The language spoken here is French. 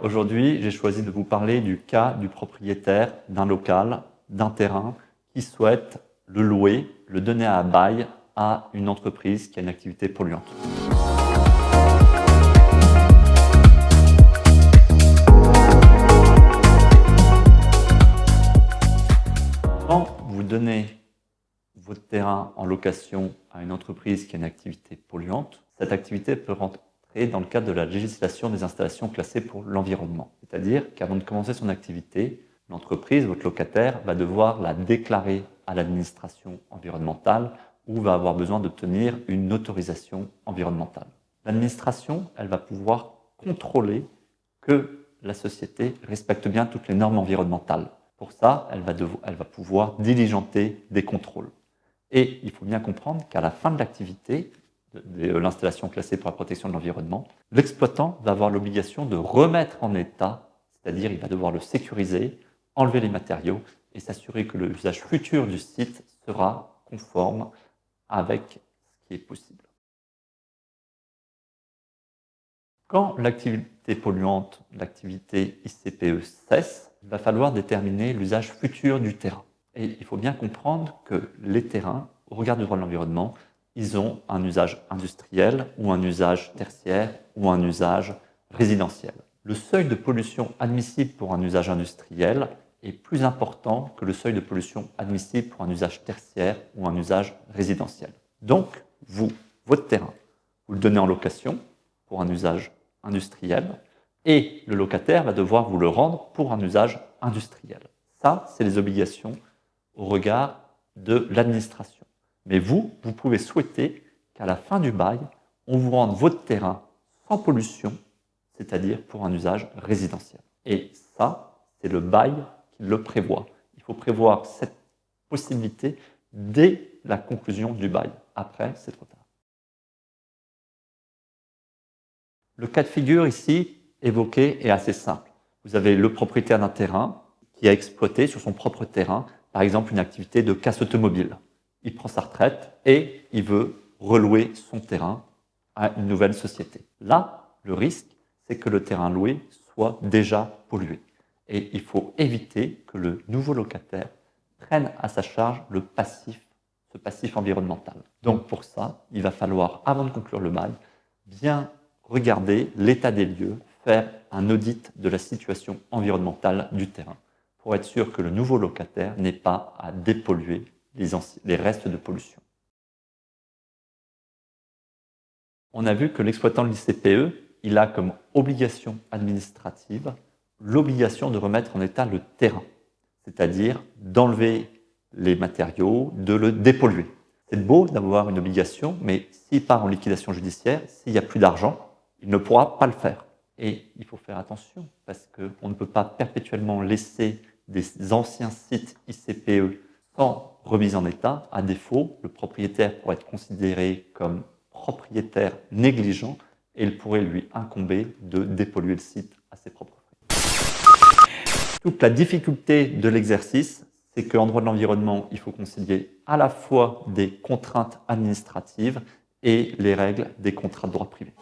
Aujourd'hui, j'ai choisi de vous parler du cas du propriétaire d'un local, d'un terrain, qui souhaite le louer, le donner à bail à une entreprise qui a une activité polluante. Quand vous donnez votre terrain en location à une entreprise qui a une activité polluante, cette activité peut rentrer dans le cadre de la législation des installations classées pour l'environnement. C'est-à-dire qu'avant de commencer son activité, l'entreprise, votre locataire, va devoir la déclarer à l'administration environnementale ou va avoir besoin d'obtenir une autorisation environnementale. L'administration, elle va pouvoir contrôler que la société respecte bien toutes les normes environnementales. Pour ça, elle va pouvoir diligenter des contrôles. Et il faut bien comprendre qu'à la fin de l'activité, de l'installation classée pour la protection de l'environnement, l'exploitant va avoir l'obligation de remettre en état, c'est-à-dire il va devoir le sécuriser, enlever les matériaux et s'assurer que l'usage futur du site sera conforme avec ce qui est possible. Quand l'activité polluante, l'activité ICPE cesse, il va falloir déterminer l'usage futur du terrain. Et il faut bien comprendre que les terrains, au regard du droit de l'environnement, ils ont un usage industriel ou un usage tertiaire ou un usage résidentiel. Le seuil de pollution admissible pour un usage industriel est plus important que le seuil de pollution admissible pour un usage tertiaire ou un usage résidentiel. Donc, votre terrain, vous le donnez en location pour un usage industriel et le locataire va devoir vous le rendre pour un usage industriel. Ça, c'est les obligations au regard de l'administration. Mais vous pouvez souhaiter qu'à la fin du bail, on vous rende votre terrain sans pollution, c'est-à-dire pour un usage résidentiel. Et ça, c'est le bail qui le prévoit. Il faut prévoir cette possibilité dès la conclusion du bail. Après, c'est trop tard. Le cas de figure ici évoqué est assez simple. Vous avez le propriétaire d'un terrain qui a exploité sur son propre terrain, par exemple une activité de casse automobile. Il prend sa retraite et il veut relouer son terrain à une nouvelle société. Là, le risque, c'est que le terrain loué soit déjà pollué. Et il faut éviter que le nouveau locataire prenne à sa charge ce passif environnemental. Donc pour ça, il va falloir, avant de conclure le bail, bien regarder l'état des lieux, faire un audit de la situation environnementale du terrain pour être sûr que le nouveau locataire n'ait pas à dépolluer les restes de pollution. On a vu que l'exploitant de l'ICPE, il a comme obligation administrative l'obligation de remettre en état le terrain, c'est-à-dire d'enlever les matériaux, de le dépolluer. C'est beau d'avoir une obligation, mais s'il part en liquidation judiciaire, s'il n'y a plus d'argent, il ne pourra pas le faire. Et il faut faire attention, parce qu'on ne peut pas perpétuellement laisser des anciens sites ICPE sans remise en état. À défaut, le propriétaire pourrait être considéré comme propriétaire négligent et il pourrait lui incomber de dépolluer le site à ses propres frais. Toute la difficulté de l'exercice, c'est qu'en droit de l'environnement, il faut concilier à la fois des contraintes administratives et les règles des contrats de droit privé.